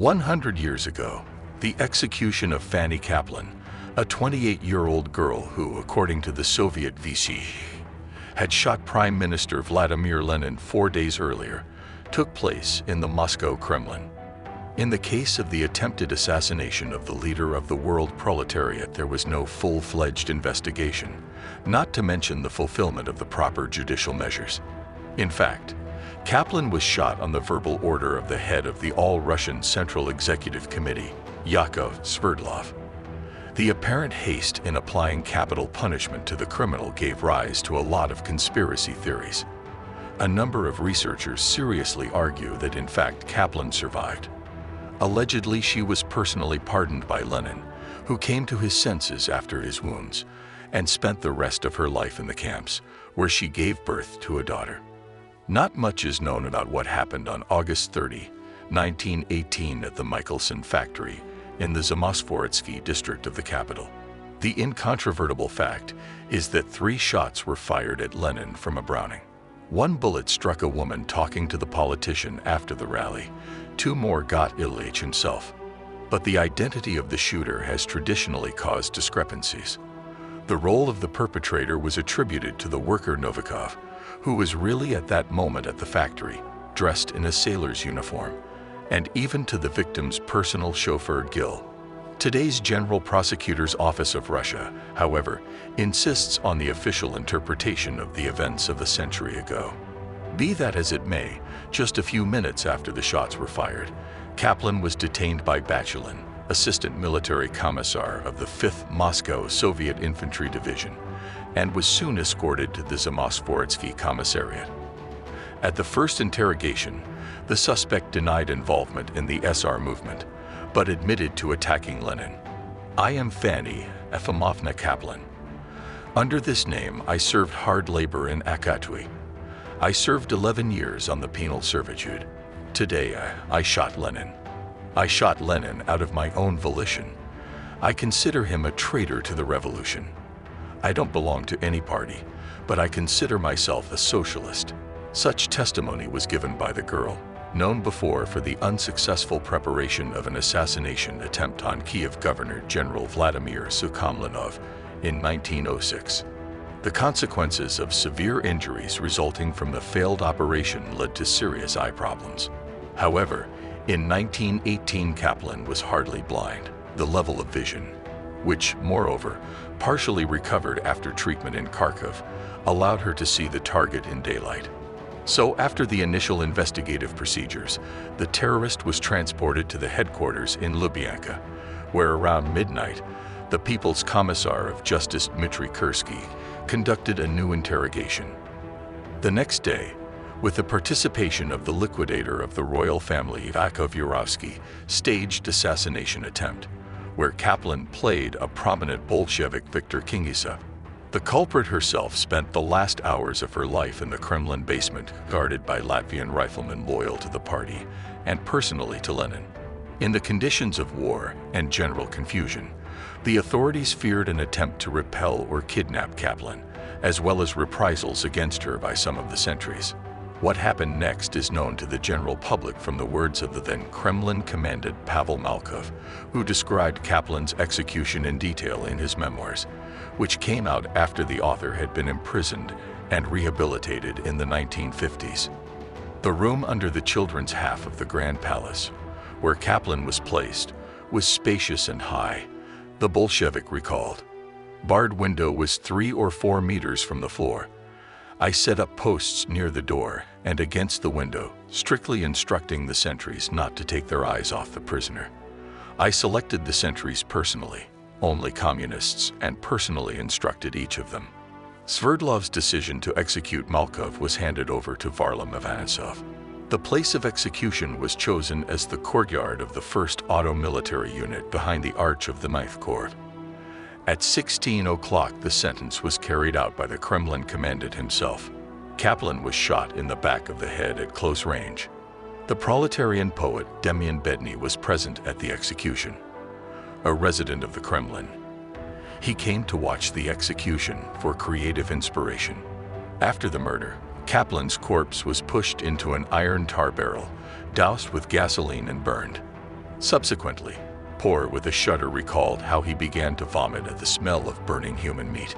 100 years ago, the execution of Fanny Kaplan, a 28-year-old girl who, according to the Soviet VC, had shot Prime Minister Vladimir Lenin 4 days earlier, took place in the Moscow Kremlin. In the case of the attempted assassination of the leader of the world proletariat, there was no full-fledged investigation, not to mention the fulfillment of the proper judicial measures. In fact, Kaplan was shot on the verbal order of the head of the All-Russian Central Executive Committee, Yakov Sverdlov. The apparent haste in applying capital punishment to the criminal gave rise to a lot of conspiracy theories. A number of researchers seriously argue that in fact Kaplan survived. Allegedly, she was personally pardoned by Lenin, who came to his senses after his wounds, and spent the rest of her life in the camps, where she gave birth to a daughter. Not much is known about what happened on August 30, 1918 at the Michelson factory in the Zamosvoretsky district of the capital. The incontrovertible fact is that 3 shots were fired at Lenin from a Browning. 1 bullet struck a woman talking to the politician after the rally. 2 more got Ilyich himself. But the identity of the shooter has traditionally caused discrepancies. The role of the perpetrator was attributed to the worker Novikov, who was really at that moment at the factory, dressed in a sailor's uniform, and even to the victim's personal chauffeur Gil. Today's General Prosecutor's Office of Russia, however, insists on the official interpretation of the events of a century ago. Be that as it may, just a few minutes after the shots were fired, Kaplan was detained by Bachulin, Assistant Military Commissar of the 5th Moscow Soviet Infantry Division, and was soon escorted to the Zamosvoretsky Commissariat. At the first interrogation, the suspect denied involvement in the SR movement, but admitted to attacking Lenin. "I am Fanny Efimovna Kaplan. Under this name, I served hard labor in Akatui. I served 11 years on the penal servitude. Today, I shot Lenin. I shot Lenin out of my own volition. I consider him a traitor to the revolution. I don't belong to any party, but I consider myself a socialist." Such testimony was given by the girl, known before for the unsuccessful preparation of an assassination attempt on Kiev Governor General Vladimir Sukhomlinov in 1906. The consequences of severe injuries resulting from the failed operation led to serious eye problems. However, in 1918 Kaplan was hardly blind. The level of vision, which, moreover, partially recovered after treatment in Kharkov, allowed her to see the target in daylight. So after the initial investigative procedures, the terrorist was transported to the headquarters in Lubyanka, where around midnight, the People's Commissar of Justice Dmitry Kursky conducted a new interrogation. The next day, with the participation of the liquidator of the royal family Yakov Yurovsky, staged assassination attempt, where Kaplan played a prominent Bolshevik Viktor Kingissev. The culprit herself spent the last hours of her life in the Kremlin basement, guarded by Latvian riflemen loyal to the party and personally to Lenin. In the conditions of war and general confusion, the authorities feared an attempt to repel or kidnap Kaplan, as well as reprisals against her by some of the sentries. What happened next is known to the general public from the words of the then Kremlin-commanded Pavel Malkov, who described Kaplan's execution in detail in his memoirs, which came out after the author had been imprisoned and rehabilitated in the 1950s. The room under the children's half of the Grand Palace, where Kaplan was placed, was spacious and high, the Bolshevik recalled. Barred window was 3 or 4 meters from the floor. I set up posts near the door and against the window, strictly instructing the sentries not to take their eyes off the prisoner. I selected the sentries personally, only communists, and personally instructed each of them. Sverdlov's decision to execute Malkov was handed over to Varlam Ivanisov. The place of execution was chosen as the courtyard of the 1st Auto Military Unit behind the arch of the 9th Court. At 16 o'clock, the sentence was carried out by the Kremlin commandant himself. Kaplan was shot in the back of the head at close range. The proletarian poet Demian Bedny was present at the execution. A resident of the Kremlin, he came to watch the execution for creative inspiration. After the murder, Kaplan's corpse was pushed into an iron tar barrel, doused with gasoline and burned. Subsequently, Poor with a shudder recalled how he began to vomit at the smell of burning human meat.